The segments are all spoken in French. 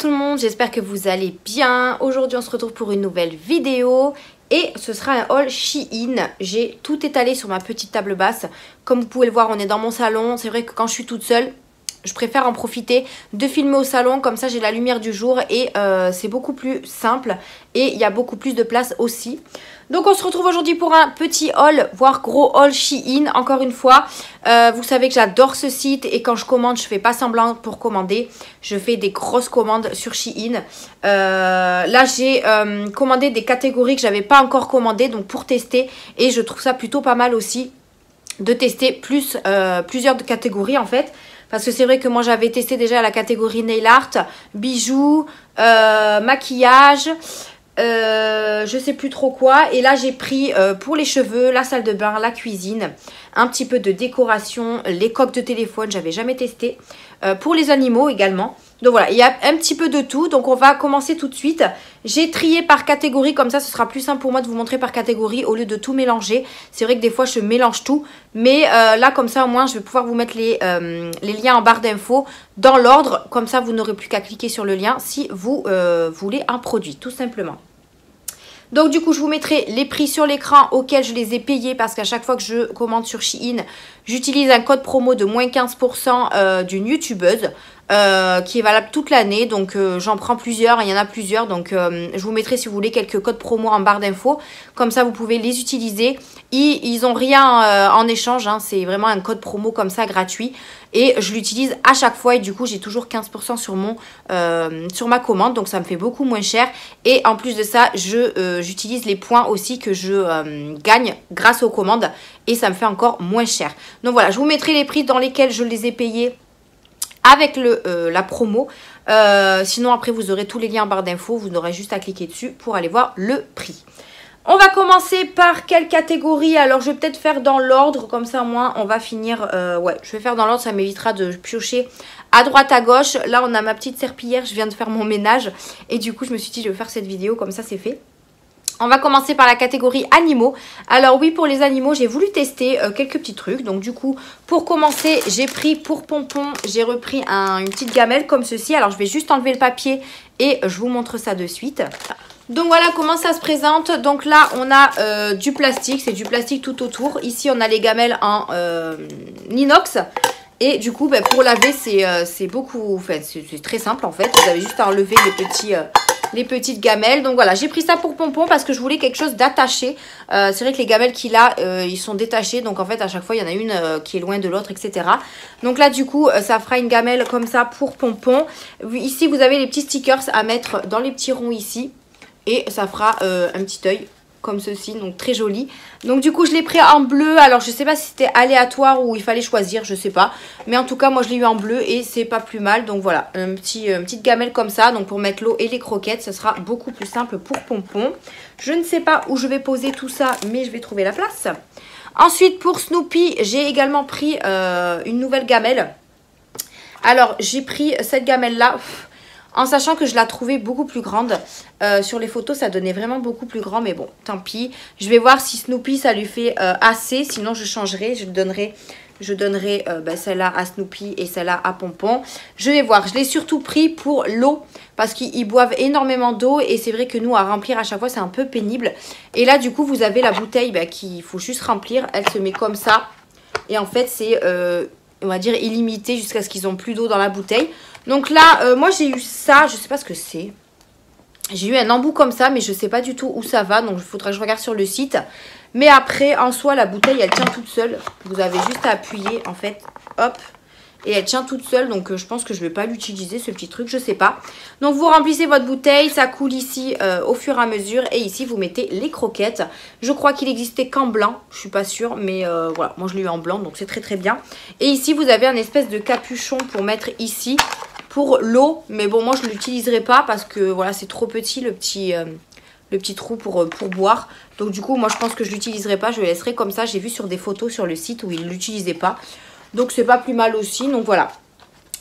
tout le monde, j'espère que vous allez bien. Aujourd'hui on se retrouve pour une nouvelle vidéo et ce sera un haul Shein. J'ai tout étalé sur ma petite table basse. Comme vous pouvez le voir, on est dans mon salon. C'est vrai que quand je suis toute seule, je préfère en profiter de filmer au salon, comme ça j'ai la lumière du jour et c'est beaucoup plus simple et il y a beaucoup plus de place aussi. Donc on se retrouve aujourd'hui pour un petit haul, voire gros haul Shein, encore une fois. Vous savez que j'adore ce site et quand je commande, je fais pas semblant pour commander. Je fais des grosses commandes sur Shein. Là j'ai commandé des catégories que j'avais pas encore commandées, donc pour tester, et je trouve ça plutôt pas mal aussi de tester plusieurs catégories en fait. Parce que c'est vrai que moi j'avais testé déjà la catégorie nail art, bijoux, maquillage, je sais plus trop quoi. Et là j'ai pris pour les cheveux, la salle de bain, la cuisine, un petit peu de décoration, les coques de téléphone, j'avais jamais testé. Pour les animaux également. Donc voilà, il y a un petit peu de tout. Donc on va commencer tout de suite. J'ai trié par catégorie, comme ça ce sera plus simple pour moi de vous montrer par catégorie au lieu de tout mélanger. C'est vrai que des fois je mélange tout. Mais là comme ça au moins je vais pouvoir vous mettre les liens en barre d'infos dans l'ordre. Comme ça vous n'aurez plus qu'à cliquer sur le lien si vous voulez un produit tout simplement. Donc du coup je vous mettrai les prix sur l'écran auxquels je les ai payés parce qu'à chaque fois que je commande sur Shein, j'utilise un code promo de moins 15% d'une youtubeuse qui est valable toute l'année. Donc j'en prends plusieurs, il y en a plusieurs. Donc je vous mettrai si vous voulez quelques codes promo en barre d'infos. Comme ça vous pouvez les utiliser. Ils n'ont rien en échange, hein. C'est vraiment un code promo comme ça gratuit. Et je l'utilise à chaque fois et du coup j'ai toujours 15% sur ma commande. Donc ça me fait beaucoup moins cher. Et en plus de ça, j'utilise les points aussi que je gagne grâce aux commandes. Et ça me fait encore moins cher. Donc voilà, je vous mettrai les prix dans lesquels je les ai payés avec la promo. Sinon après vous aurez tous les liens en barre d'infos. Vous n'aurez juste à cliquer dessus pour aller voir le prix. On va commencer par quelle catégorie? Alors je vais peut-être faire dans l'ordre, comme ça au moins on va finir. Ouais, je vais faire dans l'ordre, ça m'évitera de piocher à droite à gauche. Là on a ma petite serpillière, je viens de faire mon ménage. Et du coup je me suis dit je vais faire cette vidéo, comme ça c'est fait. On va commencer par la catégorie animaux. Alors oui, pour les animaux, j'ai voulu tester quelques petits trucs. Donc du coup, pour commencer, j'ai pris pour Pompon, j'ai repris une petite gamelle comme ceci. Alors je vais juste enlever le papier et je vous montre ça de suite. Donc voilà comment ça se présente. Donc là, on a du plastique, c'est du plastique tout autour. Ici, on a les gamelles en inox. Et du coup, pour laver, c'est beaucoup, enfin, c'est très simple en fait. Vous avez juste à enlever les petites gamelles. Donc voilà, j'ai pris ça pour Pompon parce que je voulais quelque chose d'attaché. C'est vrai que les gamelles qu'il a, ils sont détachés. Donc en fait, à chaque fois, il y en a une qui est loin de l'autre, etc. Donc là, du coup, ça fera une gamelle comme ça pour Pompon. Ici, vous avez les petits stickers à mettre dans les petits ronds ici. Et ça fera un petit œil comme ceci, donc très joli. Donc du coup je l'ai pris en bleu. Alors je sais pas si c'était aléatoire ou il fallait choisir, je sais pas. Mais en tout cas moi je l'ai eu en bleu et c'est pas plus mal. Donc voilà, une petite gamelle comme ça. Donc pour mettre l'eau et les croquettes, ce sera beaucoup plus simple pour Pompon. Je ne sais pas où je vais poser tout ça, mais je vais trouver la place. Ensuite pour Snoopy, j'ai également pris une nouvelle gamelle. Alors j'ai pris cette gamelle là. En sachant que je la trouvais beaucoup plus grande. Sur les photos, ça donnait vraiment beaucoup plus grand. Mais bon, tant pis. Je vais voir si Snoopy, ça lui fait assez. Sinon, je changerai. Je donnerai celle-là à Snoopy et celle-là à Pompon. Je vais voir. Je l'ai surtout pris pour l'eau. Parce qu'ils boivent énormément d'eau. Et c'est vrai que nous, à remplir à chaque fois, c'est un peu pénible. Et là, du coup, vous avez la bouteille qu'il faut juste remplir. Elle se met comme ça. Et en fait, c'est, on va dire, illimité jusqu'à ce qu'ils n'ont plus d'eau dans la bouteille. Donc là, moi j'ai eu ça, je sais pas ce que c'est. J'ai eu un embout comme ça, mais je sais pas du tout où ça va. Donc il faudra que je regarde sur le site. Mais après, en soi, la bouteille, elle tient toute seule. Vous avez juste à appuyer, en fait. Hop. Et elle tient toute seule. Donc je pense que je vais pas l'utiliser, ce petit truc, je sais pas. Donc vous remplissez votre bouteille. Ça coule ici au fur et à mesure. Et ici, vous mettez les croquettes. Je crois qu'il existait qu'en blanc. Je suis pas sûre. Mais voilà, moi je l'ai eu en blanc. Donc c'est très très bien. Et ici, vous avez un espèce de capuchon pour mettre ici. Pour l'eau, mais bon moi je ne l'utiliserai pas parce que voilà c'est trop petit le petit trou pour boire. Donc du coup moi je pense que je l'utiliserai pas, je le laisserai comme ça. J'ai vu sur des photos sur le site où ils ne l'utilisaient pas. Donc c'est pas plus mal aussi, donc voilà.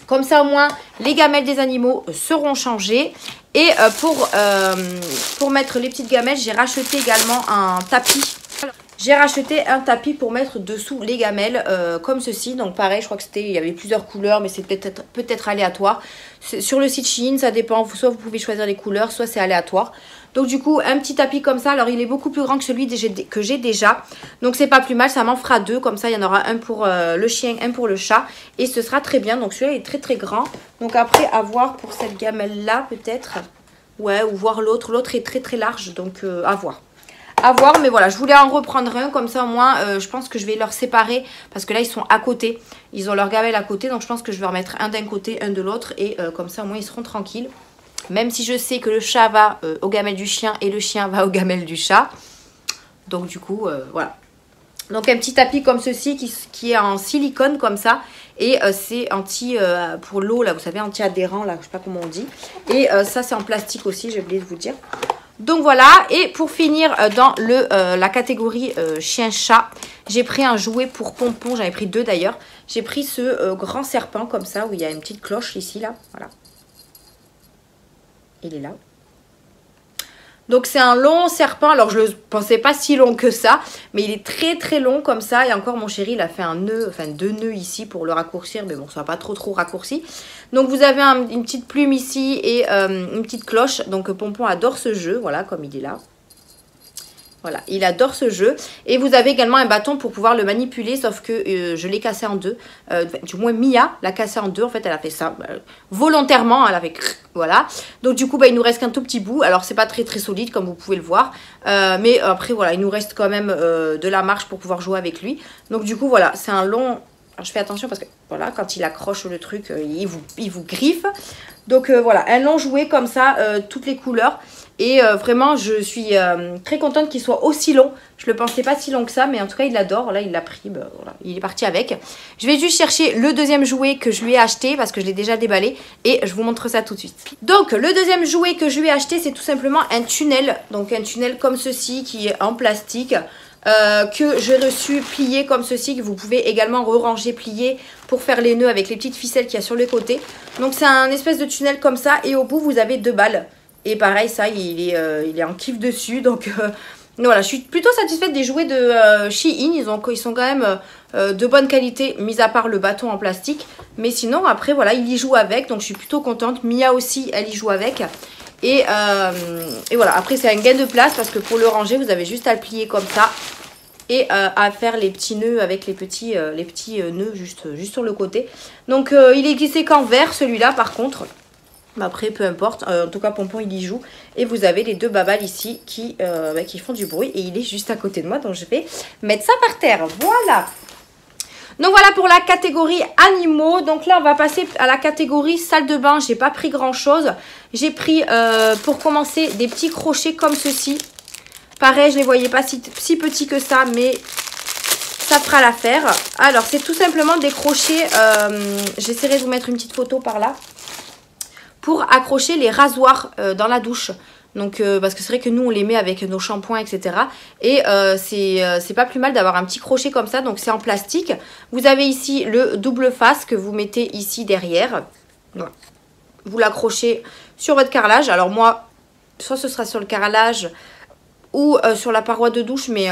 Comme ça au moins les gamelles des animaux seront changées. Et pour mettre les petites gamelles, j'ai racheté également un tapis. j'ai racheté un tapis pour mettre dessous les gamelles comme ceci. Donc pareil, je crois que c'était, il y avait plusieurs couleurs, mais c'est peut-être aléatoire. Sur le site Shein, ça dépend. Soit vous pouvez choisir les couleurs, soit c'est aléatoire. Donc du coup, un petit tapis comme ça. Alors il est beaucoup plus grand que celui que j'ai déjà. Donc c'est pas plus mal, ça m'en fera deux. Comme ça, il y en aura un pour le chien, un pour le chat. Et ce sera très bien. Donc celui-là est très très grand. Donc après, à voir pour cette gamelle-là peut-être. Ouais, ou voir l'autre. L'autre est très très large, donc à voir. À voir, mais voilà, je voulais en reprendre un. Comme ça, au moins, je pense que je vais leur séparer. Parce que là, ils sont à côté. Ils ont leur gamelle à côté. Donc je pense que je vais en mettre un d'un côté, un de l'autre. Et comme ça, au moins, ils seront tranquilles. Même si je sais que le chat va aux gamelles du chien et le chien va aux gamelles du chat. Donc du coup, voilà. Donc un petit tapis comme ceci qui est en silicone comme ça. Et c'est anti, pour l'eau là, vous savez, anti-adhérent là, je sais pas comment on dit. Et ça c'est en plastique aussi, j'ai oublié de vous dire. Donc voilà, et pour finir dans la catégorie chien-chat, j'ai pris un jouet pour Pompon, j'en ai pris deux d'ailleurs. J'ai pris ce grand serpent comme ça, où il y a une petite cloche ici là, voilà. Il est là. Donc c'est un long serpent, alors je ne le pensais pas si long que ça, mais il est très très long comme ça. Et encore mon chéri il a fait un nœud, enfin 2 nœuds ici pour le raccourcir, mais bon ça va pas trop raccourci. Donc vous avez une petite plume ici et une petite cloche. Donc Pompon adore ce jeu, voilà comme il est là. Voilà, il adore ce jeu. Et vous avez également un bâton pour pouvoir le manipuler, sauf que je l'ai cassé en deux. Du moins, Mia l'a cassé en deux. En fait, elle a fait ça volontairement. Elle a fait... Voilà. Donc, du coup, il nous reste qu'un tout petit bout. Alors, c'est pas très solide, comme vous pouvez le voir. Mais après, voilà, il nous reste quand même de la marge pour pouvoir jouer avec lui. Donc, du coup, voilà, c'est un long... Alors, je fais attention parce que, voilà, quand il accroche le truc, il vous griffe. Donc, voilà, un long jouet comme ça, toutes les couleurs. Et vraiment, je suis très contente qu'il soit aussi long. Je ne le pensais pas si long que ça, mais en tout cas, il l'adore. Là, il l'a pris, voilà, il est parti avec. Je vais juste chercher le deuxième jouet que je lui ai acheté parce que je l'ai déjà déballé. Et je vous montre ça tout de suite. Donc, le deuxième jouet que je lui ai acheté, c'est tout simplement un tunnel. Donc, un tunnel comme ceci qui est en plastique. Que j'ai reçu plié comme ceci, que vous pouvez également re-ranger plié pour faire les nœuds avec les petites ficelles qu'il y a sur le côté. Donc, c'est un espèce de tunnel comme ça. Et au bout, vous avez 2 balles. Et pareil, ça, il est en kiff dessus. Donc voilà, je suis plutôt satisfaite des jouets de Shein. Ils sont quand même de bonne qualité, mis à part le bâton en plastique. Mais sinon, après, voilà, il y joue avec. Donc je suis plutôt contente. Mia aussi, elle y joue avec. Et voilà, après, c'est un gain de place parce que pour le ranger, vous avez juste à le plier comme ça. Et à faire les petits nœuds avec les petits nœuds juste sur le côté. Donc il est glissé qu'en vert, celui-là, par contre. Après, peu importe. En tout cas, Pompon, il y joue. Et vous avez les 2 babales ici qui font du bruit. Et il est juste à côté de moi. Donc, je vais mettre ça par terre. Voilà. Donc, voilà pour la catégorie animaux. Donc, là, on va passer à la catégorie salle de bain. J'ai pas pris grand-chose. J'ai pris, pour commencer, des petits crochets comme ceci. Pareil, je les voyais pas si petits que ça. Mais ça fera l'affaire. Alors, c'est tout simplement des crochets. J'essaierai de vous mettre une petite photo par là. Pour accrocher les rasoirs dans la douche. Donc, parce que c'est vrai que nous, on les met avec nos shampoings, etc. Et c'est pas plus mal d'avoir un petit crochet comme ça. Donc, c'est en plastique. Vous avez ici le double face que vous mettez ici derrière. Voilà. Vous l'accrochez sur votre carrelage. Alors, moi, soit ce sera sur le carrelage ou sur la paroi de douche. Mais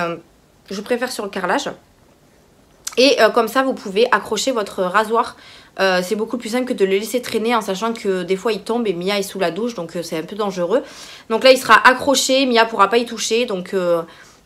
je préfère sur le carrelage. Et comme ça, vous pouvez accrocher votre rasoir. C'est beaucoup plus simple que de le laisser traîner en sachant que des fois il tombe et Mia est sous la douche. Donc c'est un peu dangereux. Donc là, il sera accroché. Mia ne pourra pas y toucher. Donc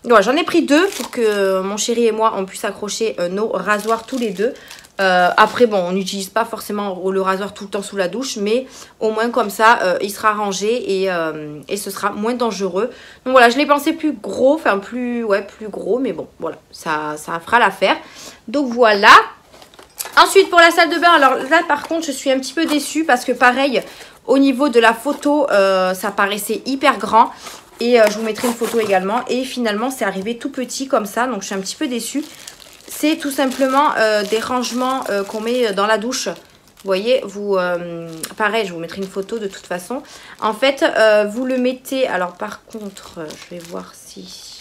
voilà, j'en ai pris 2 pour que mon chéri et moi, on puisse accrocher nos rasoirs tous les 2. Après, bon, on n'utilise pas forcément le rasoir tout le temps sous la douche. Mais au moins comme ça, il sera rangé et ce sera moins dangereux. Donc voilà, je l'ai pensé plus gros. Enfin, plus gros. Mais bon, voilà, ça fera l'affaire. Donc voilà. Ensuite, pour la salle de bain, alors là, par contre, je suis un petit peu déçue parce que pareil, au niveau de la photo, ça paraissait hyper grand. Et je vous mettrai une photo également. Et finalement, c'est arrivé tout petit comme ça. Donc, je suis un petit peu déçue. C'est tout simplement des rangements qu'on met dans la douche. Vous voyez, pareil, je vous mettrai une photo de toute façon. En fait, vous le mettez... Alors, par contre, je vais voir si...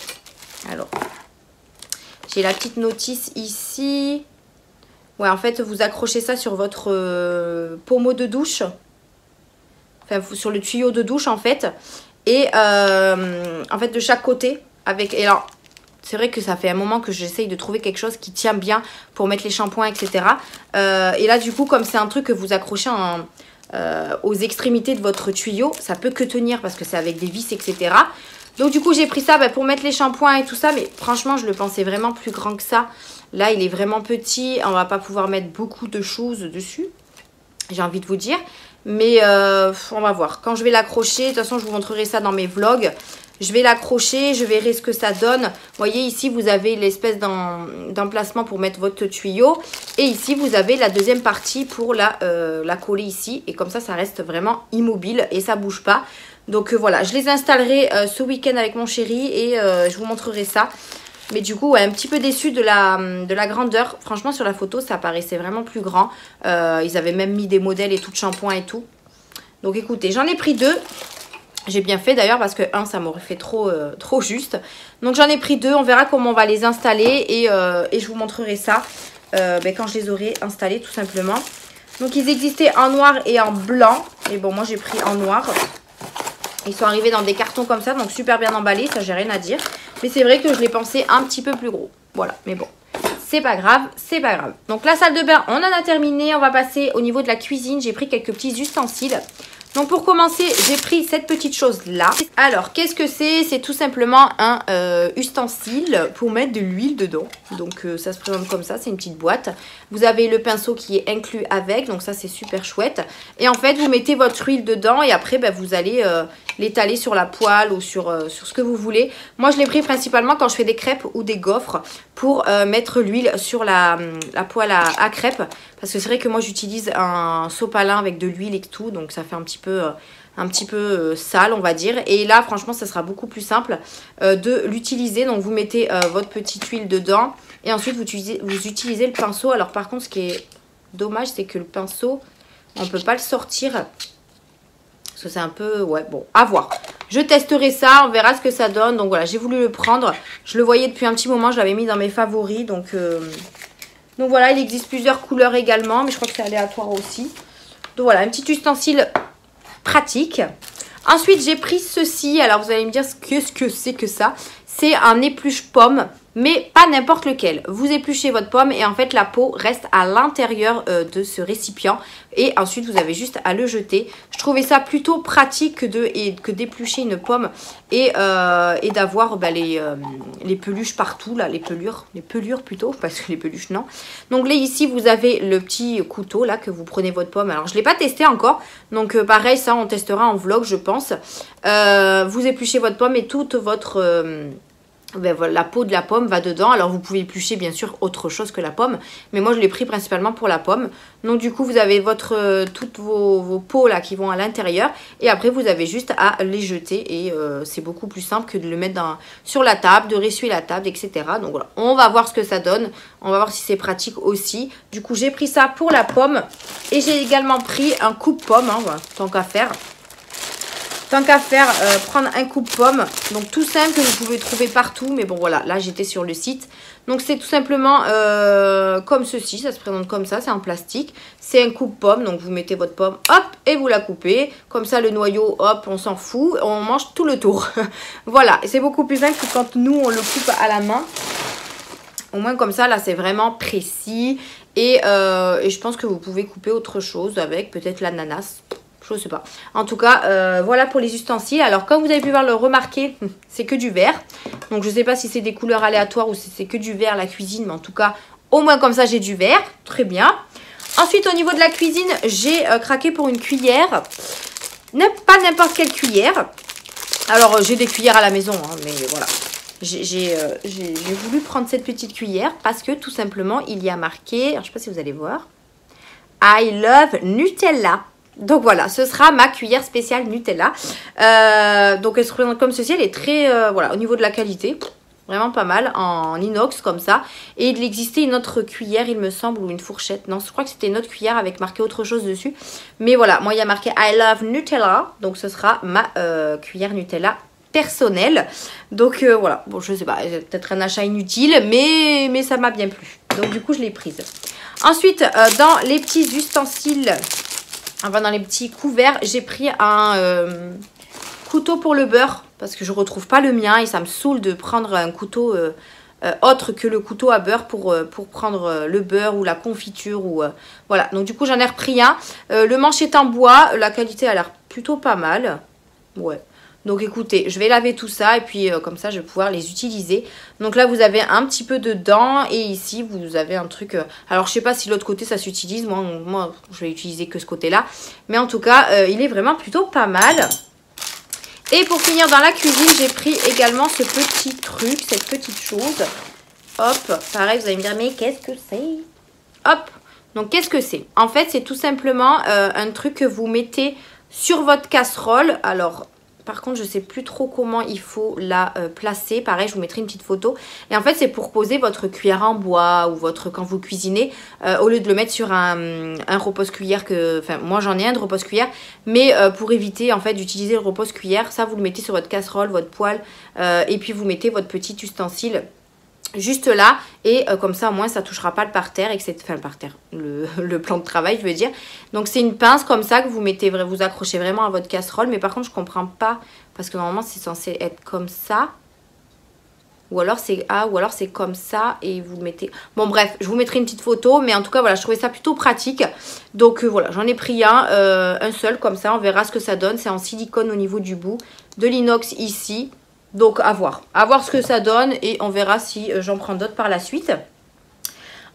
Alors, j'ai la petite notice ici... Ouais, en fait, vous accrochez ça sur votre pommeau de douche. Enfin, sur le tuyau de douche, en fait. Et en fait, de chaque côté. Et alors, c'est vrai que ça fait un moment que j'essaye de trouver quelque chose qui tient bien pour mettre les shampoings, etc. Et là, du coup, comme c'est un truc que vous accrochez aux extrémités de votre tuyau, ça peut que tenir parce que c'est avec des vis, etc. Donc, du coup, j'ai pris ça pour mettre les shampoings et tout ça. Mais franchement, je le pensais vraiment plus grand que ça. Là, il est vraiment petit. On va pas pouvoir mettre beaucoup de choses dessus. J'ai envie de vous dire. Mais on va voir. Quand je vais l'accrocher, de toute façon, je vous montrerai ça dans mes vlogs. Je vais l'accrocher, je verrai ce que ça donne. Vous voyez, ici, vous avez l'espèce d'emplacement pour mettre votre tuyau. Et ici, vous avez la deuxième partie pour la coller ici. Et comme ça reste vraiment immobile et ça bouge pas. Donc voilà, je les installerai ce week-end avec mon chéri et je vous montrerai ça. Mais du coup, ouais, un petit peu déçue de la grandeur. Franchement, sur la photo, ça paraissait vraiment plus grand. Ils avaient même mis des modèles et tout de shampoing et tout. Donc écoutez, j'en ai pris 2. J'ai bien fait d'ailleurs parce que ça m'aurait fait trop juste. Donc j'en ai pris 2. On verra comment on va les installer et je vous montrerai ça quand je les aurai installés tout simplement. Donc ils existaient en noir et en blanc. Et bon, moi j'ai pris en noir. Ils sont arrivés dans des cartons comme ça, donc super bien emballés, ça j'ai rien à dire. Mais c'est vrai que je les pensais un petit peu plus gros. Voilà, mais bon, c'est pas grave, c'est pas grave. Donc la salle de bain, on en a terminé. On va passer au niveau de la cuisine. J'ai pris quelques petits ustensiles. Donc pour commencer, j'ai pris cette petite chose là. Alors qu'est-ce que c'est? C'est tout simplement un ustensile pour mettre de l'huile dedans. Donc ça se présente comme ça, c'est une petite boîte. Vous avez le pinceau qui est inclus avec, donc ça c'est super chouette. Et en fait vous mettez votre huile dedans et après vous allez l'étaler sur la poêle ou sur ce que vous voulez. Moi je l'ai pris principalement quand je fais des crêpes ou des gaufres pour mettre l'huile sur la poêle à crêpes. Parce que c'est vrai que moi j'utilise un sopalin avec de l'huile et tout, donc ça fait un petit peu sale on va dire. Et là franchement ça sera beaucoup plus simple de l'utiliser. Donc vous mettez votre petite huile dedans et ensuite vous utilisez le pinceau. Alors par contre ce qui est dommage c'est que le pinceau on ne peut pas le sortir. Parce que c'est un peu, ouais bon, à voir. Je testerai ça, on verra ce que ça donne. Donc voilà, j'ai voulu le prendre. Je le voyais depuis un petit moment, je l'avais mis dans mes favoris. Donc voilà, il existe plusieurs couleurs également, mais je crois que c'est aléatoire aussi. Donc voilà, un petit ustensile pratique. Ensuite, j'ai pris ceci. Alors, vous allez me dire ce que c'est que ça. C'est un épluche pomme, mais pas n'importe lequel. Vous épluchez votre pomme et en fait, la peau reste à l'intérieur de ce récipient. Et ensuite, vous avez juste à le jeter. Je trouvais ça plutôt pratique que d'éplucher une pomme et d'avoir les peluches partout, là, les pelures plutôt, parce que les peluches non. Donc là, ici, vous avez le petit couteau là que vous prenez votre pomme. Alors, je ne l'ai pas testé encore, donc pareil, ça, on testera en vlog, je pense. Vous épluchez votre pomme et toute votre... voilà, la peau de la pomme va dedans. Alors vous pouvez éplucher bien sûr autre chose que la pomme, mais moi je l'ai pris principalement pour la pomme. Donc du coup vous avez toutes vos peaux là qui vont à l'intérieur et après vous avez juste à les jeter et c'est beaucoup plus simple que de le mettre sur la table, de ressuyer la table, etc. Donc voilà, on va voir ce que ça donne, on va voir si c'est pratique aussi. Du coup j'ai pris ça pour la pomme et j'ai également pris un coupe-pomme, hein, voilà, tant qu'à faire. Tant qu'à faire, prendre un coupe-pomme. Donc tout simple que vous pouvez trouver partout. Mais bon voilà, là j'étais sur le site. Donc c'est tout simplement comme ceci. Ça se présente comme ça, c'est en plastique. C'est un coupe-pomme. Donc vous mettez votre pomme, hop, et vous la coupez. Comme ça le noyau, hop, on s'en fout. On mange tout le tour. Voilà, et c'est beaucoup plus simple que quand nous on le coupe à la main. Au moins comme ça, là c'est vraiment précis. Et je pense que vous pouvez couper autre chose avec peut-être l'ananas. Je sais pas. En tout cas, voilà pour les ustensiles. Alors, comme vous avez pu voir le remarquer, c'est que du vert. Donc, je sais pas si c'est des couleurs aléatoires ou si c'est que du vert la cuisine. Mais en tout cas, au moins comme ça, j'ai du vert. Très bien. Ensuite, au niveau de la cuisine, j'ai craqué pour une cuillère. Pas n'importe quelle cuillère. Alors, j'ai des cuillères à la maison, hein, mais voilà. J'ai voulu prendre cette petite cuillère parce que tout simplement, il y a marqué, alors, je sais pas si vous allez voir, I love Nutella. Donc voilà, ce sera ma cuillère spéciale Nutella. Donc elle se présente comme ceci, elle est très, voilà, au niveau de la qualité, vraiment pas mal, en inox comme ça. Et il existait une autre cuillère, il me semble, ou une fourchette. Non, je crois que c'était une autre cuillère avec marqué autre chose dessus. Mais voilà, moi il y a marqué I love Nutella, donc ce sera ma cuillère Nutella personnelle. Donc voilà, bon je sais pas, c'est peut-être un achat inutile, mais ça m'a bien plu. Donc du coup je l'ai prise. Ensuite, dans les petits ustensiles... Enfin, dans les petits couverts, j'ai pris un couteau pour le beurre. parce que je retrouve pas le mien et ça me saoule de prendre un couteau autre que le couteau à beurre pour prendre le beurre ou la confiture ou voilà. Donc du coup j'en ai repris un. Le manche est en bois, la qualité a l'air plutôt pas mal. Ouais. Donc écoutez, je vais laver tout ça et puis comme ça je vais pouvoir les utiliser. Donc là vous avez un petit peu de dents et ici vous avez un truc... alors je sais pas si l'autre côté ça s'utilise, moi je vais utiliser que ce côté là. Mais en tout cas il est vraiment plutôt pas mal. Et pour finir dans la cuisine, j'ai pris également ce petit truc, cette petite chose. Hop, pareil, vous allez me dire, mais qu'est-ce que c'est? Hop, donc qu'est-ce que c'est? En fait, c'est tout simplement un truc que vous mettez sur votre casserole. Alors, par contre, je ne sais plus trop comment il faut la placer. Pareil, je vous mettrai une petite photo. Et en fait, c'est pour poser votre cuillère en bois ou quand vous cuisinez, au lieu de le mettre sur un repose-cuillère enfin, moi j'en ai un de repose-cuillère, mais pour éviter en fait d'utiliser le repose-cuillère, ça vous le mettez sur votre casserole, votre poêle, et puis vous mettez votre petit ustensile juste là et comme ça au moins ça touchera pas le parterre, etc. Enfin le parterre, le plan de travail je veux dire. Donc c'est une pince comme ça que vous mettez, vous accrochez vraiment à votre casserole. Mais par contre je comprends pas parce que normalement c'est censé être comme ça. Ou alors c'est comme ça et vous le mettez... Bon bref, je vous mettrai une petite photo. Mais en tout cas voilà, je trouvais ça plutôt pratique. Donc voilà, j'en ai pris un seul comme ça. On verra ce que ça donne. C'est en silicone au niveau du bout. De l'inox ici. Donc à voir ce que ça donne et on verra si j'en prends d'autres par la suite.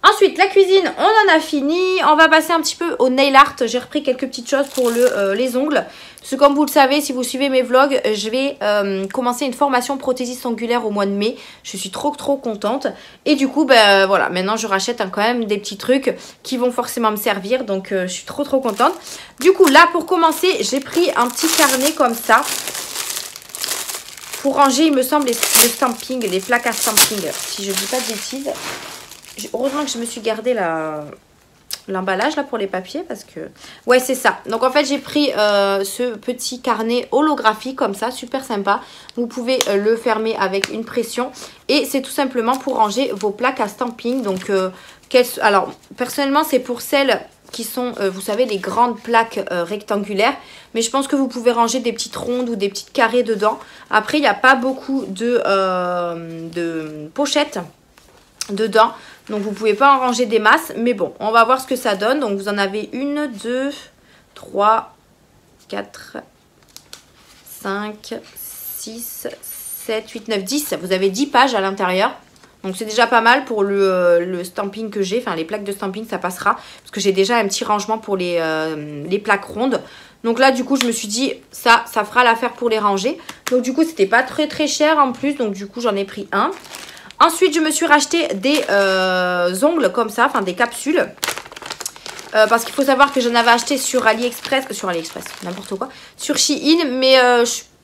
Ensuite la cuisine on en a fini, on va passer un petit peu au nail art. J'ai repris quelques petites choses pour les ongles. Parce que comme vous le savez, si vous suivez mes vlogs, je vais commencer une formation prothésiste ongulaire au mois de mai. Je suis trop contente. Et du coup ben voilà, maintenant je rachète quand même des petits trucs qui vont forcément me servir. Donc je suis trop contente. Du coup là pour commencer j'ai pris un petit carnet comme ça. Pour ranger, il me semble, les stampings, les plaques à stamping, si je ne dis pas de bêtises. Heureusement que je me suis gardé l'emballage là pour les papiers parce que... Ouais, c'est ça. Donc en fait, j'ai pris ce petit carnet holographique comme ça, super sympa. Vous pouvez le fermer avec une pression. Et c'est tout simplement pour ranger vos plaques à stamping. Donc, alors, personnellement, c'est pour celles... qui sont, vous savez, les grandes plaques rectangulaires. Mais je pense que vous pouvez ranger des petites rondes ou des petites carrés dedans. Après, il n'y a pas beaucoup de pochettes dedans. Donc, vous ne pouvez pas en ranger des masses. Mais bon, on va voir ce que ça donne. Donc, vous en avez 1, 2, 3, 4, 5, 6, 7, 8, 9, 10. Vous avez 10 pages à l'intérieur. Donc c'est déjà pas mal pour le stamping que j'ai. Enfin les plaques de stamping ça passera. Parce que j'ai déjà un petit rangement pour les plaques rondes. Donc là du coup je me suis dit ça fera l'affaire pour les ranger. Donc du coup c'était pas très cher en plus. Donc du coup j'en ai pris un. Ensuite je me suis racheté des ongles comme ça. Enfin des capsules. Parce qu'il faut savoir que j'en avais acheté sur AliExpress. N'importe quoi. Sur Shein. Mais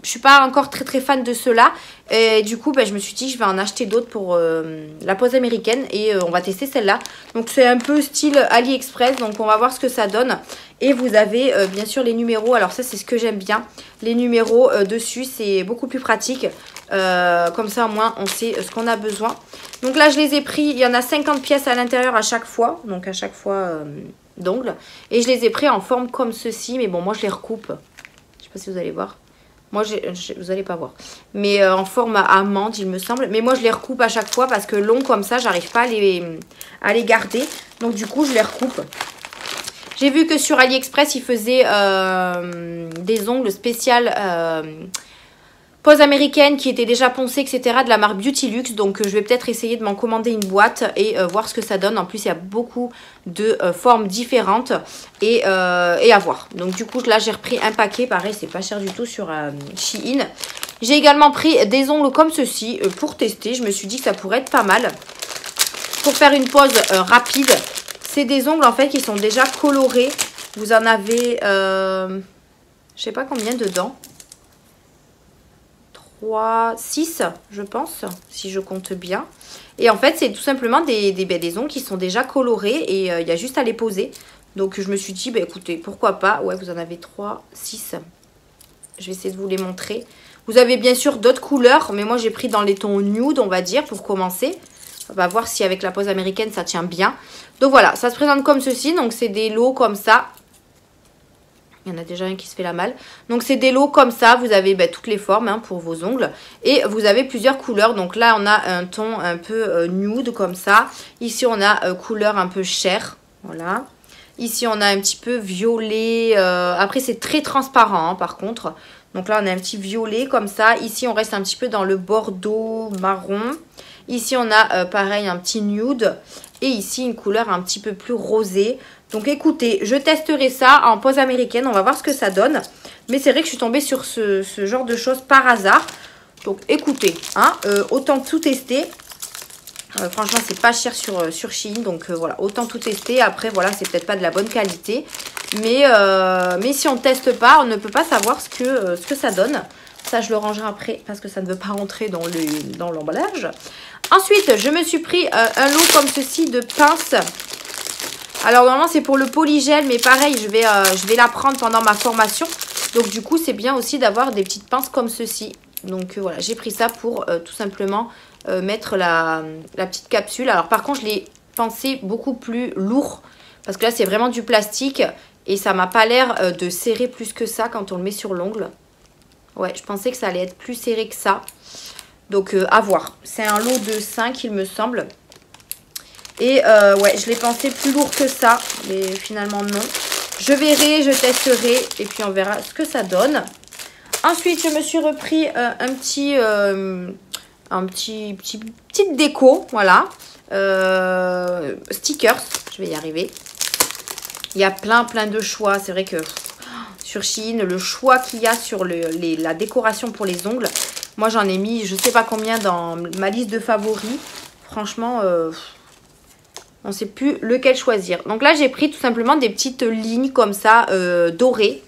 je suis pas encore très fan de ceux-là. Et du coup, ben, je me suis dit je vais en acheter d'autres pour la pause américaine. Et on va tester celle-là. Donc c'est un peu style AliExpress. Donc on va voir ce que ça donne. Et vous avez bien sûr les numéros. Alors ça c'est ce que j'aime bien. Les numéros dessus c'est beaucoup plus pratique. Comme ça au moins on sait ce qu'on a besoin. Donc là je les ai pris. Il y en a 50 pièces à l'intérieur à chaque fois. Donc à chaque fois d'ongles. Et je les ai pris en forme comme ceci. Mais bon moi je les recoupe. Je sais pas si vous allez voir. Moi, vous n'allez pas voir. Mais en forme amande, il me semble. Mais moi, je les recoupe à chaque fois parce que long comme ça, j'arrive pas à les garder. Donc, du coup, je les recoupe. J'ai vu que sur AliExpress, ils faisaient des ongles spéciales pose américaine qui était déjà poncée, etc. de la marque Beautylux. Donc, je vais peut-être essayer de m'en commander une boîte et voir ce que ça donne. En plus, il y a beaucoup de formes différentes et à voir. Donc, du coup, là, j'ai repris un paquet. Pareil, c'est pas cher du tout sur Shein. J'ai également pris des ongles comme ceci pour tester. Je me suis dit que ça pourrait être pas mal pour faire une pose rapide. C'est des ongles, en fait, qui sont déjà colorés. Vous en avez, je sais pas combien dedans. 3, 6 je pense, si je compte bien. Et en fait c'est tout simplement des ongles qui sont déjà colorés et il y a juste à les poser. Donc je me suis dit bah écoutez pourquoi pas. Ouais vous en avez 3, 6. Je vais essayer de vous les montrer. Vous avez bien sûr d'autres couleurs mais moi j'ai pris dans les tons nude on va dire pour commencer. On va voir si avec la pose américaine ça tient bien. Donc voilà ça se présente comme ceci. Donc c'est des lots comme ça. Il y en a déjà un qui se fait la malle. Donc c'est des lots comme ça. Vous avez toutes les formes hein, pour vos ongles. Et vous avez plusieurs couleurs. Donc là on a un ton un peu nude comme ça. Ici on a couleur un peu chair. Voilà. Ici on a un petit peu violet. Après c'est très transparent hein, par contre. Donc là on a un petit violet comme ça. Ici on reste un petit peu dans le bordeaux marron. Ici on a pareil un petit nude. Et ici une couleur un petit peu plus rosée. Donc écoutez, je testerai ça en pose américaine. On va voir ce que ça donne. Mais c'est vrai que je suis tombée sur ce genre de choses par hasard. Donc écoutez, hein, autant tout tester. Franchement, c'est pas cher sur Shein. Donc voilà, autant tout tester. Après, voilà, c'est peut-être pas de la bonne qualité. Mais si on ne teste pas, on ne peut pas savoir ce que ça donne. Ça, je le rangerai après parce que ça ne veut pas rentrer dans l'emballage. Ensuite, je me suis pris un lot comme ceci de pinces. Alors, normalement, c'est pour le polygel. Mais pareil, je vais la prendre pendant ma formation. Donc, du coup, c'est bien aussi d'avoir des petites pinces comme ceci. Donc, voilà, j'ai pris ça pour tout simplement mettre la petite capsule. Alors, par contre, je l'ai pensé beaucoup plus lourd. Parce que là, c'est vraiment du plastique. Et ça m'a pas l'air de serrer plus que ça quand on le met sur l'ongle. Ouais, je pensais que ça allait être plus serré que ça. Donc, à voir. C'est un lot de 5, il me semble. Et ouais, je l'ai pensé plus lourd que ça. Mais finalement, non. Je verrai, je testerai. Et puis, on verra ce que ça donne. Ensuite, je me suis repris petite déco. Voilà. Stickers. Je vais y arriver. Il y a plein de choix. C'est vrai que sur Shein, le choix qu'il y a sur la décoration pour les ongles. Moi, j'en ai mis je sais pas combien dans ma liste de favoris. Franchement, on ne sait plus lequel choisir. Donc là, j'ai pris tout simplement des petites lignes comme ça, dorées.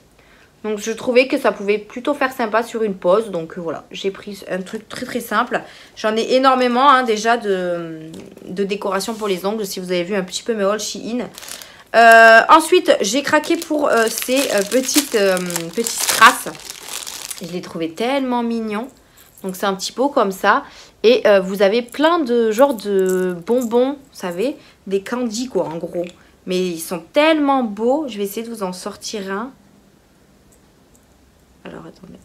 Donc, je trouvais que ça pouvait plutôt faire sympa sur une pose. Donc, voilà, j'ai pris un truc très simple. J'en ai énormément hein, déjà de décoration pour les ongles. Si vous avez vu un petit peu mes hauls Shein. Ensuite, j'ai craqué pour ces petites strass. Je les trouvais tellement mignons. Donc, c'est un petit pot comme ça. Et vous avez plein de genres de bonbons, vous savez, des candies quoi, en gros. Mais ils sont tellement beaux. Je vais essayer de vous en sortir un. Alors, attendez.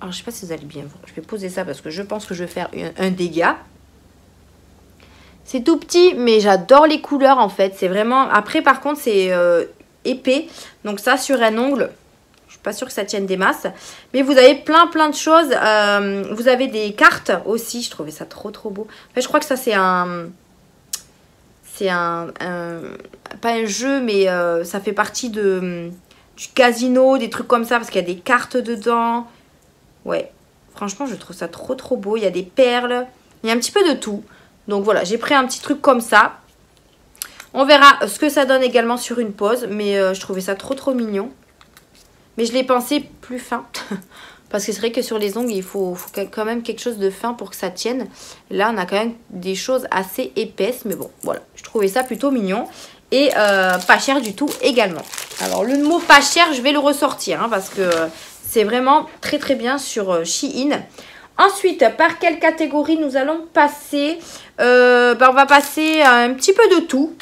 Alors, je sais pas si vous allez bien voir. Je vais poser ça parce que je pense que je vais faire un dégât. C'est tout petit, mais j'adore les couleurs en fait. C'est vraiment... Après, par contre, c'est épais. Donc ça, sur un ongle, je suis pas sûre que ça tienne des masses. Mais vous avez plein de choses. Vous avez des cartes aussi. Je trouvais ça trop beau. En fait, je crois que ça, c'est un... Pas un jeu, mais ça fait partie du casino, des trucs comme ça. Parce qu'il y a des cartes dedans. Ouais. Franchement, je trouve ça trop beau. Il y a des perles. Il y a un petit peu de tout. Donc voilà, j'ai pris un petit truc comme ça. On verra ce que ça donne également sur une pose. Mais je trouvais ça trop mignon. Mais je l'ai pensé plus fin. Parce que c'est vrai que sur les ongles, il faut quand même quelque chose de fin pour que ça tienne. Là, on a quand même des choses assez épaisses. Mais bon, voilà. Je trouvais ça plutôt mignon. Et pas cher du tout également. Alors, le mot pas cher, je vais le ressortir. Hein, parce que c'est vraiment très bien sur Shein. Ensuite, par quelle catégorie nous allons passer? On va passer à un petit peu de tout.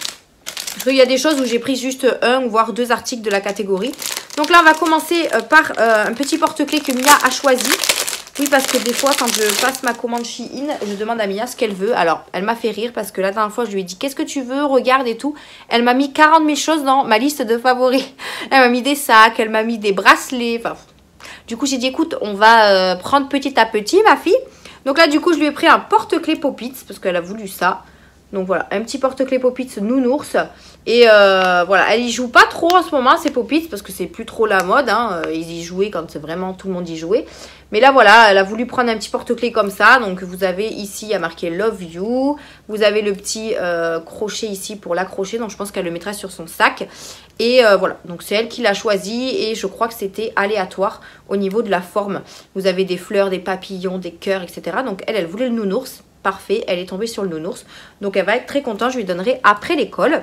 Parce qu'il y a des choses où j'ai pris juste un ou voire deux articles de la catégorie. Donc là, on va commencer par un petit porte-clés que Mia a choisi. Oui, parce que des fois, quand je passe ma commande Shein, je demande à Mia ce qu'elle veut. Alors, elle m'a fait rire parce que la dernière fois, je lui ai dit « Qu'est-ce que tu veux? Regarde et tout. » Elle m'a mis 40 000 choses dans ma liste de favoris. Elle m'a mis des sacs, elle m'a mis des bracelets, enfin... Du coup, j'ai dit, écoute, on va prendre petit à petit, ma fille. Donc là, du coup, je lui ai pris un porte-clés Poppits parce qu'elle a voulu ça. Donc voilà, un petit porte-clés Poppits nounours. Et voilà, elle y joue pas trop en ce moment, ces Poppits, parce que c'est plus trop la mode. Hein. Ils y jouaient quand c'est vraiment tout le monde y jouait. Mais là, voilà, elle a voulu prendre un petit porte-clés comme ça. Donc vous avez ici, il y a marqué Love You. Vous avez le petit crochet ici pour l'accrocher. Donc je pense qu'elle le mettra sur son sac. Et voilà, donc c'est elle qui l'a choisi. Et je crois que c'était aléatoire au niveau de la forme. Vous avez des fleurs, des papillons, des cœurs, etc. Donc elle voulait le nounours. Parfait, elle est tombée sur le nounours. Donc elle va être très contente, je lui donnerai après l'école.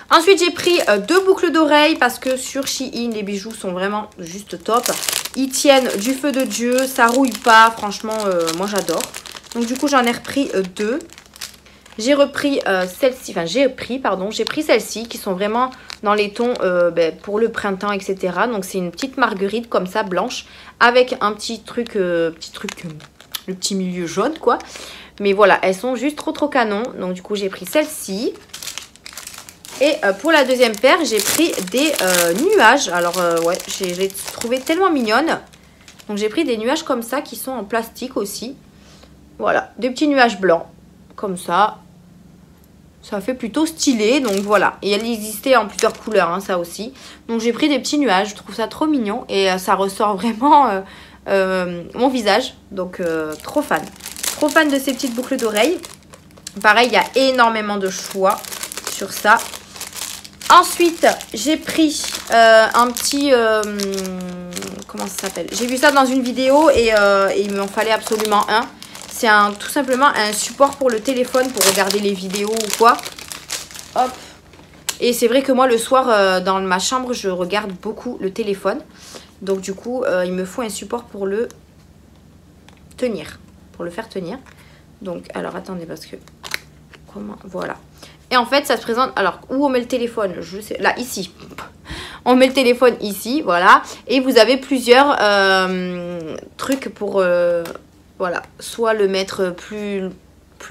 Ensuite, j'ai pris deux boucles d'oreilles parce que sur Shein, les bijoux sont vraiment juste top. Ils tiennent du feu de Dieu, ça rouille pas. Franchement, moi j'adore. Donc du coup, j'en ai repris deux. J'ai repris celle-ci, enfin j'ai pris celle-ci qui sont vraiment dans les tons pour le printemps, etc. Donc c'est une petite marguerite comme ça, blanche, avec un petit truc, le petit milieu jaune quoi. Mais voilà, elles sont juste trop canon. Donc du coup j'ai pris celle-ci. Et pour la deuxième paire, j'ai pris des nuages. Alors ouais, j'ai trouvé tellement mignonne. Donc j'ai pris des nuages comme ça qui sont en plastique aussi. Voilà, des petits nuages blancs. Comme ça. Ça fait plutôt stylé. Donc voilà. Et elle existait en plusieurs couleurs, hein, ça aussi. Donc j'ai pris des petits nuages. Je trouve ça trop mignon. Et ça ressort vraiment mon visage. Donc trop fan. Trop fan de ces petites boucles d'oreilles. Pareil, il y a énormément de choix sur ça. Ensuite, j'ai pris un petit... comment ça s'appelle? J'ai vu ça dans une vidéo et il m'en fallait absolument un. C'est tout simplement un support pour le téléphone pour regarder les vidéos ou quoi. Hop. Et c'est vrai que moi, le soir, dans ma chambre, je regarde beaucoup le téléphone. Donc, du coup, il me faut un support pour le tenir. Pour le faire tenir. Donc, alors, attendez, parce que... Comment? Voilà. Et en fait, ça se présente... Alors, où on met le téléphone? Je sais... Là, ici. On met le téléphone ici, voilà. Et vous avez plusieurs trucs pour... voilà. Soit le mettre plus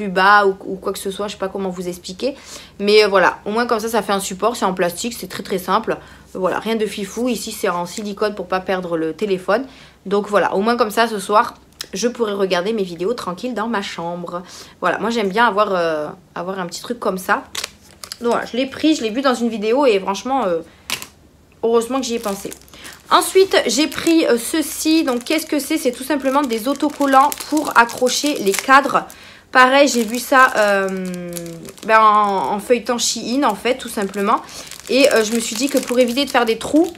bas ou quoi que ce soit. Je sais pas comment vous expliquer. Mais voilà. Au moins, comme ça fait un support. C'est en plastique. C'est très simple. Voilà. Rien de fifou. Ici, c'est en silicone pour pas perdre le téléphone. Donc, voilà. Au moins, comme ça, ce soir... je pourrais regarder mes vidéos tranquille dans ma chambre. Voilà, moi j'aime bien avoir un petit truc comme ça. Donc voilà, je l'ai pris, je l'ai vu dans une vidéo et franchement, heureusement que j'y ai pensé. Ensuite, j'ai pris ceci. Donc qu'est-ce que c'est? C'est tout simplement des autocollants pour accrocher les cadres. Pareil, j'ai vu ça en feuilletant Shein en fait, tout simplement. Et je me suis dit que pour éviter de faire des trous,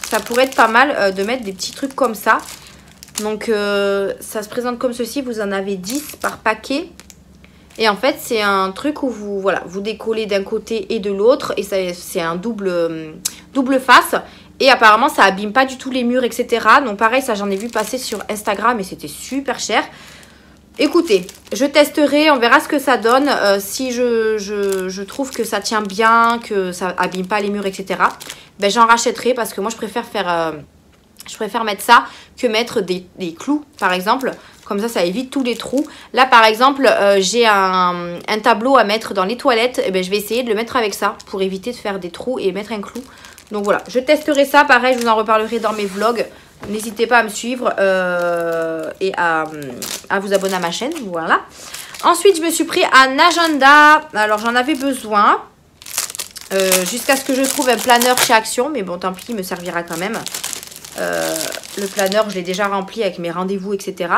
ça pourrait être pas mal de mettre des petits trucs comme ça. Donc ça se présente comme ceci, vous en avez 10 par paquet. Et en fait c'est un truc où vous décollez d'un côté et de l'autre. Et c'est un double face. Et apparemment ça abîme pas du tout les murs, etc. Donc pareil, ça j'en ai vu passer sur Instagram et c'était super cher. Écoutez, je testerai, on verra ce que ça donne. Si je trouve que ça tient bien, que ça abîme pas les murs, etc. Ben j'en rachèterai parce que moi je préfère faire... je préfère mettre ça que mettre des clous, par exemple. Comme ça, ça évite tous les trous. Là, par exemple, j'ai un tableau à mettre dans les toilettes. Et ben, je vais essayer de le mettre avec ça pour éviter de faire des trous et mettre un clou. Donc voilà, je testerai ça. Pareil, je vous en reparlerai dans mes vlogs. N'hésitez pas à me suivre et à vous abonner à ma chaîne. Voilà. Ensuite, je me suis pris un agenda. Alors, j'en avais besoin. Jusqu'à ce que je trouve un planeur chez Action. Mais bon, tant pis, il me servira quand même. Le planeur je l'ai déjà rempli avec mes rendez-vous, etc.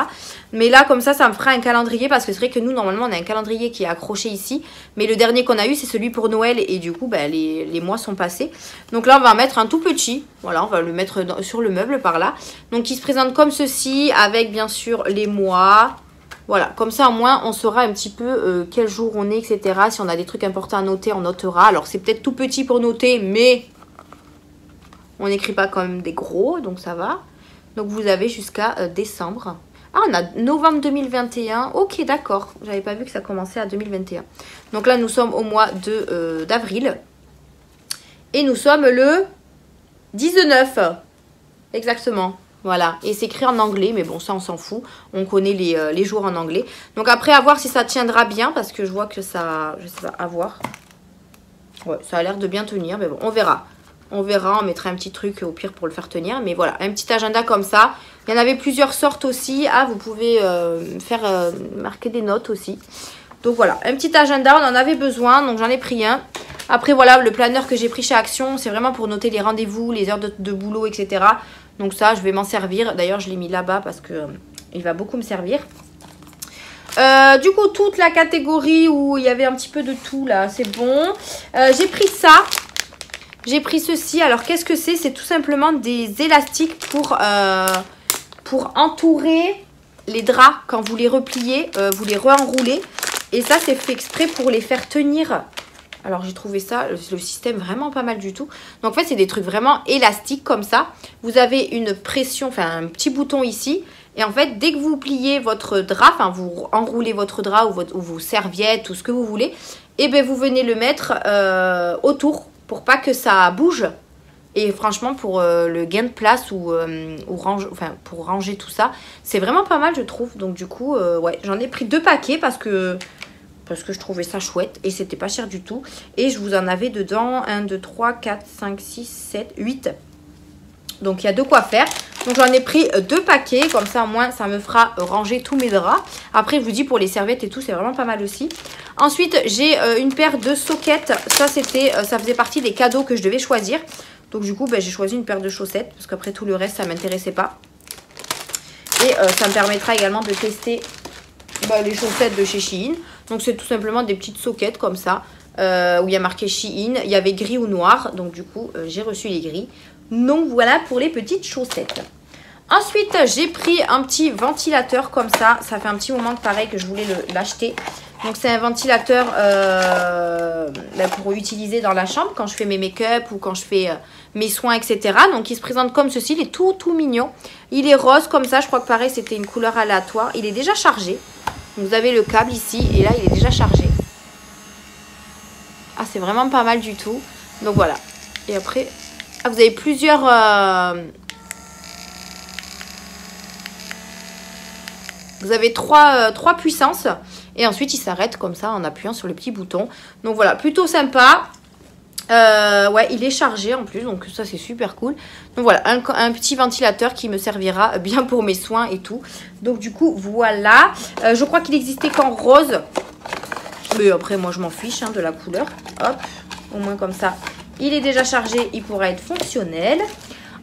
Mais là comme ça me fera un calendrier. Parce que c'est vrai que nous normalement on a un calendrier qui est accroché ici. Mais le dernier qu'on a eu c'est celui pour Noël. Et du coup les mois sont passés. Donc là on va en mettre un tout petit. Voilà, on va le mettre sur le meuble par là. Donc il se présente comme ceci. Avec bien sûr les mois. Voilà, comme ça au moins on saura un petit peu quel jour on est, etc. Si on a des trucs importants à noter, on notera. Alors c'est peut-être tout petit pour noter, mais... on n'écrit pas quand même des gros, donc ça va. Donc vous avez jusqu'à décembre. Ah, on a novembre 2021. Ok, d'accord. J'avais pas vu que ça commençait à 2021. Donc là, nous sommes au mois d'avril. Et nous sommes le 19. Exactement. Voilà. Et c'est écrit en anglais, mais bon, ça, on s'en fout. On connaît les jours en anglais. Donc après, à voir si ça tiendra bien, parce que je vois que ça... je sais pas, à voir. Ouais, ça a l'air de bien tenir, mais bon, on verra. On verra, on mettra un petit truc au pire pour le faire tenir. Mais voilà, un petit agenda comme ça. Il y en avait plusieurs sortes aussi. Ah, vous pouvez faire marquer des notes aussi. Donc voilà, un petit agenda, on en avait besoin. Donc j'en ai pris un. Après voilà, le planeur que j'ai pris chez Action, c'est vraiment pour noter les rendez-vous, les heures de boulot, etc. Donc ça, je vais m'en servir. D'ailleurs, je l'ai mis là-bas parce que il va beaucoup me servir. Du coup, toute la catégorie où il y avait un petit peu de tout là, c'est bon. J'ai pris ça. J'ai pris ceci. Alors, qu'est-ce que c'est? C'est tout simplement des élastiques pour entourer les draps. Quand vous les repliez, vous les re-enroulez. Et ça, c'est fait exprès pour les faire tenir. Alors, j'ai trouvé ça, le système vraiment pas mal du tout. Donc, en fait, c'est des trucs vraiment élastiques comme ça. Vous avez une pression, enfin, un petit bouton ici. Et en fait, dès que vous pliez votre drap, enfin vous enroulez votre drap ou vos serviettes ou ce que vous voulez, et bien vous venez le mettre autour pour pas que ça bouge. Et franchement, pour le gain de place ou pour ranger tout ça, c'est vraiment pas mal, je trouve. Donc du coup, ouais, j'en ai pris 2 paquets parce que je trouvais ça chouette. Et c'était pas cher du tout. Et je vous en avais dedans 1, 2, 3, 4, 5, 6, 7, 8. Donc il y a de quoi faire. Donc j'en ai pris 2 paquets. Comme ça, au moins, ça me fera ranger tous mes draps. Après, je vous dis, pour les serviettes et tout, c'est vraiment pas mal aussi. Ensuite, j'ai une paire de soquettes. Ça faisait partie des cadeaux que je devais choisir. Donc du coup, ben, j'ai choisi une paire de chaussettes parce qu'après tout le reste, ça ne m'intéressait pas. Et ça me permettra également de tester les chaussettes de chez Shein. Donc c'est tout simplement des petites soquettes comme ça où il y a marqué Shein. Il y avait gris ou noir. Donc du coup, j'ai reçu les gris. Donc voilà pour les petites chaussettes. Ensuite, j'ai pris un petit ventilateur comme ça. Ça fait un petit moment que pareil que je voulais l'acheter. Donc c'est un ventilateur pour utiliser dans la chambre quand je fais mes make-up ou quand je fais mes soins, etc. Donc il se présente comme ceci, il est tout mignon. Il est rose comme ça, je crois que pareil c'était une couleur aléatoire. Il est déjà chargé. Vous avez le câble ici et là il est déjà chargé. Ah, c'est vraiment pas mal du tout. Donc voilà. Et après, vous avez plusieurs... Vous avez trois puissances. Et ensuite, il s'arrête comme ça en appuyant sur le petit bouton. Donc voilà, plutôt sympa. Ouais, il est chargé en plus. Donc ça, c'est super cool. Donc voilà, un petit ventilateur qui me servira bien pour mes soins et tout. Donc du coup, voilà. Je crois qu'il existait qu'en rose. Mais après, moi, je m'en fiche de la couleur. Hop, au moins comme ça. Il est déjà chargé, il pourra être fonctionnel.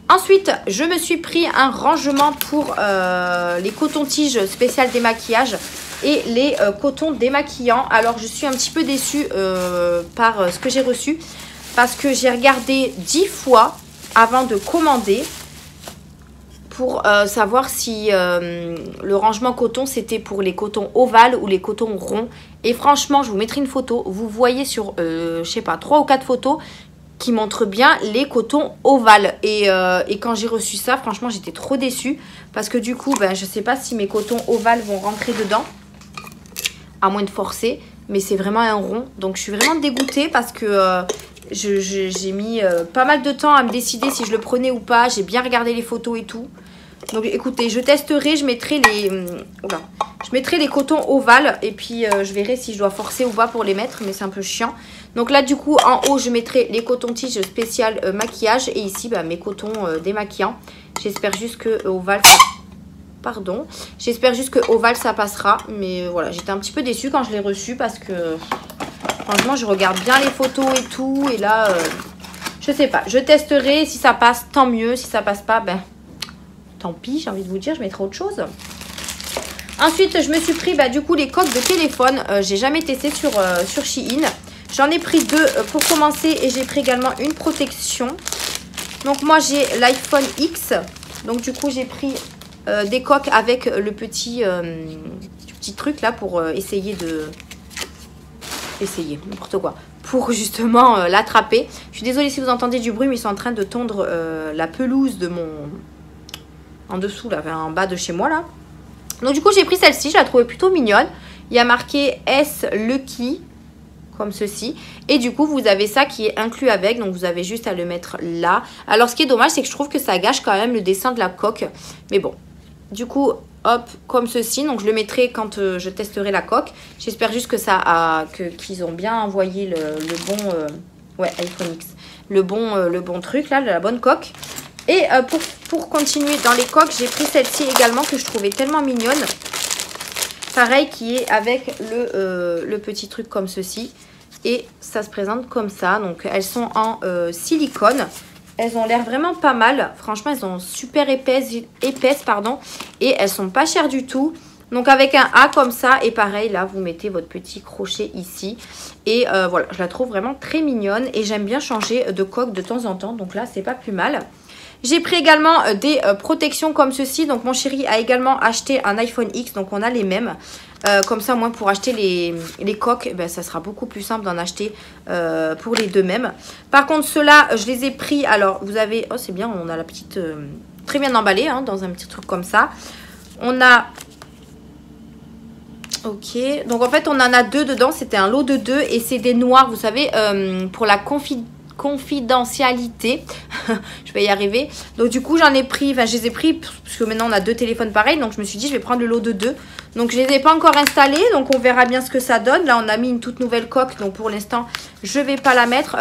Ensuite, je me suis pris un rangement pour les cotons-tiges spécial démaquillage et les cotons démaquillants. Alors, je suis un petit peu déçue par ce que j'ai reçu parce que j'ai regardé 10 fois avant de commander pour savoir si le rangement coton, c'était pour les cotons ovales ou les cotons ronds. Et franchement, je vous mettrai une photo. Vous voyez sur, je sais pas, 3 ou 4 photos qui montre bien les cotons ovales. Et quand j'ai reçu ça, franchement, j'étais trop déçue. Parce que du coup, je ne sais pas si mes cotons ovales vont rentrer dedans. À moins de forcer. Mais c'est vraiment un rond. Donc, je suis vraiment dégoûtée parce que j'ai mis pas mal de temps à me décider si je le prenais ou pas. J'ai bien regardé les photos et tout. Donc, écoutez, je testerai. Je mettrai les cotons ovales. Et puis, je verrai si je dois forcer ou pas pour les mettre. Mais c'est un peu chiant. Donc là, du coup, en haut, je mettrai les cotons-tiges spécial maquillage. Et ici, mes cotons démaquillants. J'espère juste que ovale... Pardon. J'espère juste que ovale, ça passera. Mais voilà, j'étais un petit peu déçue quand je l'ai reçu. Parce que, franchement, je regarde bien les photos et tout. Et là, je sais pas. Je testerai. Si ça passe, tant mieux. Si ça passe pas, tant pis. J'ai envie de vous dire, je mettrai autre chose. Ensuite, je me suis pris, du coup, les coques de téléphone. J'ai jamais testé sur Shein. J'en ai pris 2 pour commencer et j'ai pris également une protection. Donc moi j'ai l'iPhone X. Donc du coup j'ai pris des coques avec le petit truc là pour essayer n'importe quoi. Pour justement l'attraper. Je suis désolée si vous entendez du bruit mais ils sont en train de tondre la pelouse de mon... En dessous là, en bas de chez moi là. Donc du coup j'ai pris celle-ci, je la trouvais plutôt mignonne. Il y a marqué S Lucky. Comme ceci. Et du coup, vous avez ça qui est inclus avec. Donc, vous avez juste à le mettre là. Alors, ce qui est dommage, c'est que je trouve que ça gâche quand même le dessin de la coque. Mais bon. Du coup, hop, comme ceci. Donc, je le mettrai quand je testerai la coque. J'espère juste que qu'ils ont bien envoyé le bon... iPhone X. Le bon truc, là, la bonne coque. Et pour continuer dans les coques, j'ai pris celle-ci également que je trouvais tellement mignonne. Pareil, qui est avec le petit truc comme ceci. Et ça se présente comme ça. Donc, elles sont en silicone. Elles ont l'air vraiment pas mal. Franchement, elles sont super épaisses pardon. Et elles sont pas chères du tout. Donc, avec un A comme ça. Et pareil, là, vous mettez votre petit crochet ici. Et voilà, je la trouve vraiment très mignonne. Et j'aime bien changer de coque de temps en temps. Donc là, c'est pas plus mal. J'ai pris également des protections comme ceci. Donc, mon chéri a également acheté un iPhone X. Donc, on a les mêmes. Comme ça, moi, pour acheter les coques, ça sera beaucoup plus simple d'en acheter pour les deux mêmes. Par contre, ceux-là, je les ai pris. Alors, vous avez... Oh, c'est bien, on a la petite... très bien emballée, dans un petit truc comme ça. On a... Ok, donc en fait on en a 2 dedans, c'était un lot de 2 et c'est des noirs, vous savez, pour la confidentialité. Je vais y arriver. Donc du coup j'en ai pris, enfin je les ai pris parce que maintenant on a 2 téléphones pareils, donc je me suis dit je vais prendre le lot de 2. Donc je les ai pas encore installés, donc on verra bien ce que ça donne. Là on a mis une toute nouvelle coque, donc pour l'instant je vais pas la mettre.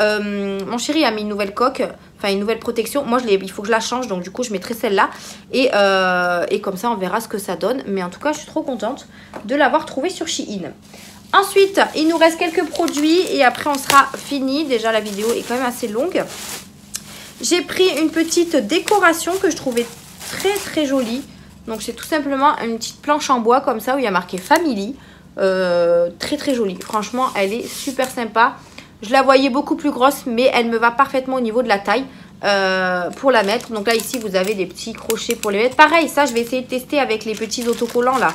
Mon chéri a mis une nouvelle coque, enfin une nouvelle protection. Moi il faut que je la change, donc du coup je mettrai celle-là et comme ça on verra ce que ça donne. Mais en tout cas je suis trop contente de l'avoir trouvé sur Shein. Ensuite, il nous reste quelques produits et après on sera fini. Déjà la vidéo est quand même assez longue. J'ai pris une petite décoration que je trouvais très jolie. Donc c'est tout simplement une petite planche en bois comme ça où il y a marqué Family. Très jolie. Franchement, elle est super sympa. Je la voyais beaucoup plus grosse, mais elle me va parfaitement au niveau de la taille pour la mettre. Donc là ici vous avez des petits crochets pour les mettre. Pareil, ça je vais essayer de tester avec les petits autocollants là.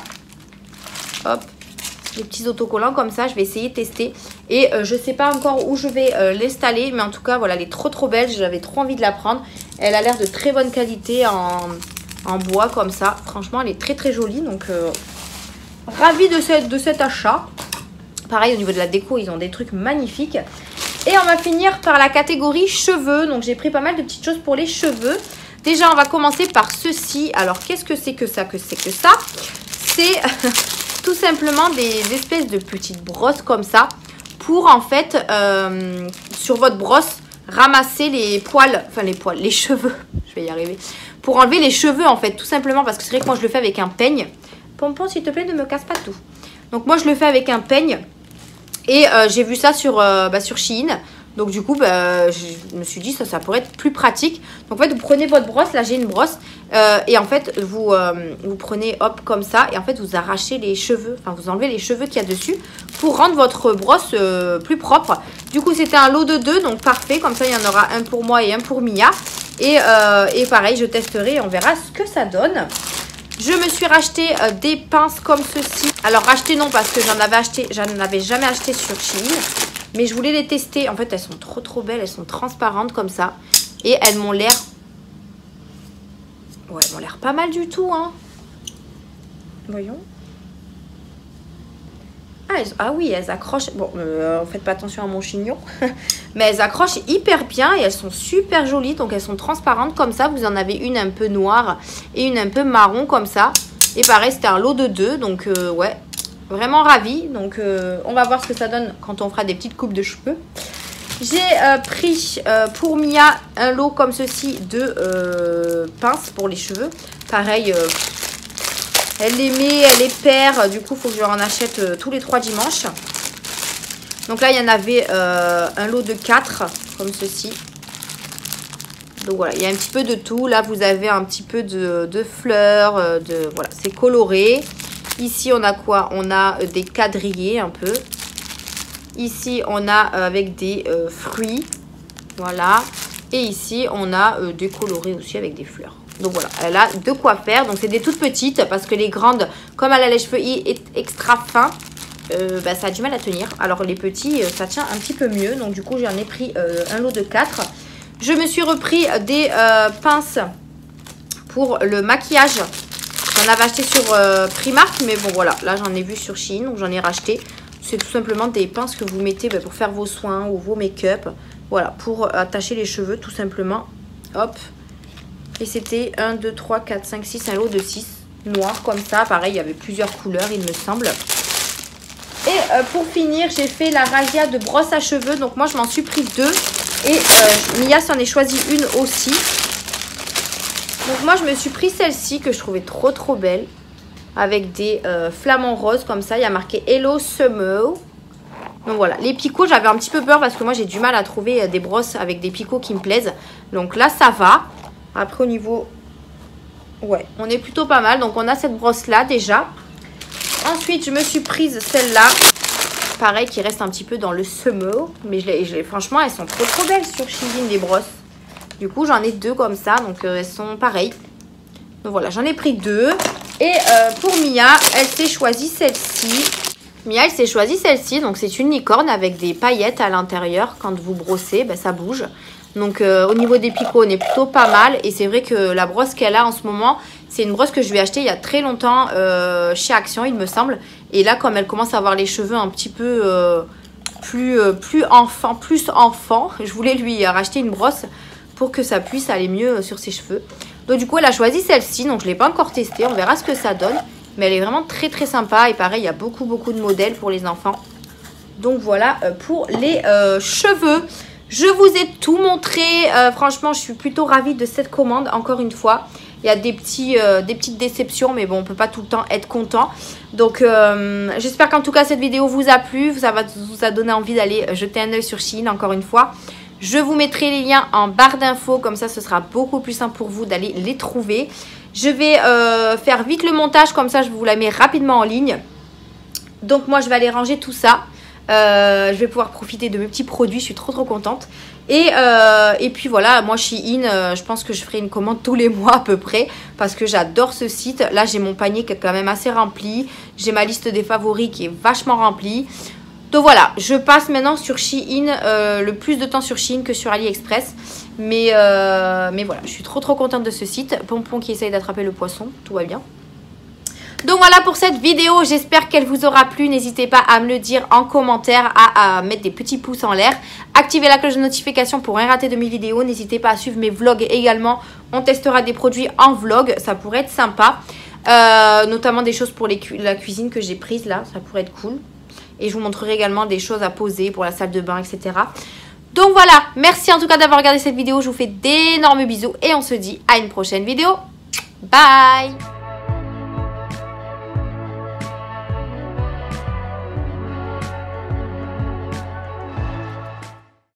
Hop. Les petits autocollants comme ça, je vais essayer de tester. Et je sais pas encore où je vais l'installer. Mais en tout cas, voilà, elle est trop belle. J'avais trop envie de la prendre. Elle a l'air de très bonne qualité en bois comme ça. Franchement, elle est très jolie. Donc, ravie de cet achat. Pareil, au niveau de la déco, ils ont des trucs magnifiques. Et on va finir par la catégorie cheveux. Donc, j'ai pris pas mal de petites choses pour les cheveux. Déjà, on va commencer par ceci. Alors, qu'est-ce que c'est que ça? C'est... tout simplement des espèces de petites brosses comme ça pour en fait sur votre brosse ramasser les poils, les cheveux, je vais y arriver, pour enlever les cheveux en fait tout simplement parce que c'est vrai que moi je le fais avec un peigne. Pompon s'il te plaît ne me casse pas tout. Donc moi je le fais avec un peigne et j'ai vu ça sur Shein. Donc du coup, je me suis dit ça pourrait être plus pratique. Donc en fait, vous prenez votre brosse, là j'ai une brosse, et en fait, vous prenez hop comme ça, et en fait, vous arrachez les cheveux, enfin vous enlevez les cheveux qu'il y a dessus pour rendre votre brosse plus propre. Du coup, c'était un lot de 2, donc parfait, comme ça il y en aura un pour moi et un pour Mia. Et pareil, je testerai et on verra ce que ça donne. Je me suis racheté des pinces comme ceci. Alors racheté non parce que j'en avais jamais acheté sur Shein. Mais je voulais les tester. En fait, elles sont trop belles. Elles sont transparentes comme ça. Et elles m'ont l'air... Ouais, elles m'ont l'air pas mal du tout, hein. Voyons. Ah oui, elles accrochent... Bon, faites pas attention à mon chignon. Mais elles accrochent hyper bien et elles sont super jolies. Donc, elles sont transparentes comme ça. Vous en avez une un peu noire et une un peu marron comme ça. Et pareil, c'était un lot de 2. Donc, ouais... Vraiment ravie, donc on va voir ce que ça donne quand on fera des petites coupes de cheveux. J'ai pris pour Mia un lot comme ceci de pinces pour les cheveux. Pareil, elle les met, elle les perd, du coup il faut que je en achète tous les 3 dimanches. Donc là il y en avait un lot de 4 comme ceci. Donc voilà, il y a un petit peu de tout. Là vous avez un petit peu de fleurs, voilà, c'est coloré. Ici, on a quoi? On a des quadrillés un peu. Ici, on a avec des fruits. Voilà. Et ici, on a des colorés aussi avec des fleurs. Donc voilà, elle a de quoi faire. Donc c'est des toutes petites parce que les grandes, comme elle a les cheveux extra fins, ça a du mal à tenir. Alors les petits, ça tient un petit peu mieux. Donc du coup, j'en ai pris un lot de 4. Je me suis repris des pinces pour le maquillage. J'en avais acheté sur Primark, mais bon voilà, là j'en ai vu sur Shein, donc j'en ai racheté. C'est tout simplement des pinces que vous mettez pour faire vos soins ou vos make-up. Voilà, pour attacher les cheveux tout simplement. Hop. Et c'était 1, 2, 3, 4, 5, 6, un lot de 6 noirs comme ça. Pareil, il y avait plusieurs couleurs, il me semble. Et pour finir, j'ai fait la razzia de brosse à cheveux. Donc moi, je m'en suis pris 2. Et Mia s'en est choisi une aussi. Donc moi je me suis pris celle-ci que je trouvais trop belle. Avec des flamants roses comme ça. Il y a marqué Hello Summer. Donc voilà, les picots j'avais un petit peu peur parce que moi j'ai du mal à trouver des brosses avec des picots qui me plaisent. Donc là ça va. Après au niveau... Ouais, on est plutôt pas mal. Donc on a cette brosse là déjà. Ensuite je me suis prise celle-là. Pareil qui reste un petit peu dans le summer. Mais franchement elles sont trop belles sur Shein les brosses. Du coup, j'en ai 2 comme ça, donc elles sont pareilles. Donc voilà, j'en ai pris 2. Et pour Mia, elle s'est choisie celle-ci. Mia, elle s'est choisie celle-ci. Donc, c'est une licorne avec des paillettes à l'intérieur. Quand vous brossez, ben, ça bouge. Donc, au niveau des picots, on est plutôt pas mal. Et c'est vrai que la brosse qu'elle a en ce moment, c'est une brosse que je lui ai achetée il y a très longtemps chez Action, il me semble. Et là, comme elle commence à avoir les cheveux un petit peu plus enfant, je voulais lui racheter une brosse pour que ça puisse aller mieux sur ses cheveux. Donc, du coup, elle a choisi celle-ci. Donc, je ne l'ai pas encore testée. On verra ce que ça donne. Mais elle est vraiment très très sympa. Et pareil, il y a beaucoup de modèles pour les enfants. Donc voilà pour les cheveux. Je vous ai tout montré. Franchement, je suis plutôt ravie de cette commande. Encore une fois, il y a des petites déceptions. Mais bon, on ne peut pas tout le temps être content. Donc j'espère qu'en tout cas cette vidéo vous a plu. Ça vous a donné envie d'aller jeter un œil sur Shein encore une fois. Je vous mettrai les liens en barre d'infos. Comme ça, ce sera beaucoup plus simple pour vous d'aller les trouver. Je vais faire vite le montage, comme ça je vous la mets rapidement en ligne. Donc moi je vais aller ranger tout ça. Je vais pouvoir profiter de mes petits produits, je suis trop contente. Et puis voilà, moi Shein, je pense que je ferai une commande tous les mois à peu près. Parce que j'adore ce site. Là j'ai mon panier qui est quand même assez rempli. J'ai ma liste des favoris qui est vachement remplie. Donc voilà, je passe maintenant sur Shein, le plus de temps sur Shein que sur AliExpress. Mais voilà, je suis trop contente de ce site. Pompon qui essaye d'attraper le poisson, tout va bien. Donc voilà pour cette vidéo, j'espère qu'elle vous aura plu. N'hésitez pas à me le dire en commentaire, à mettre des petits pouces en l'air. Activez la cloche de notification pour rien rater de mes vidéos. N'hésitez pas à suivre mes vlogs également. On testera des produits en vlog, ça pourrait être sympa. Notamment des choses pour la cuisine que j'ai prises là, ça pourrait être cool. Et je vous montrerai également des choses à poser pour la salle de bain, etc. Donc voilà, merci en tout cas d'avoir regardé cette vidéo. Je vous fais d'énormes bisous et on se dit à une prochaine vidéo. Bye!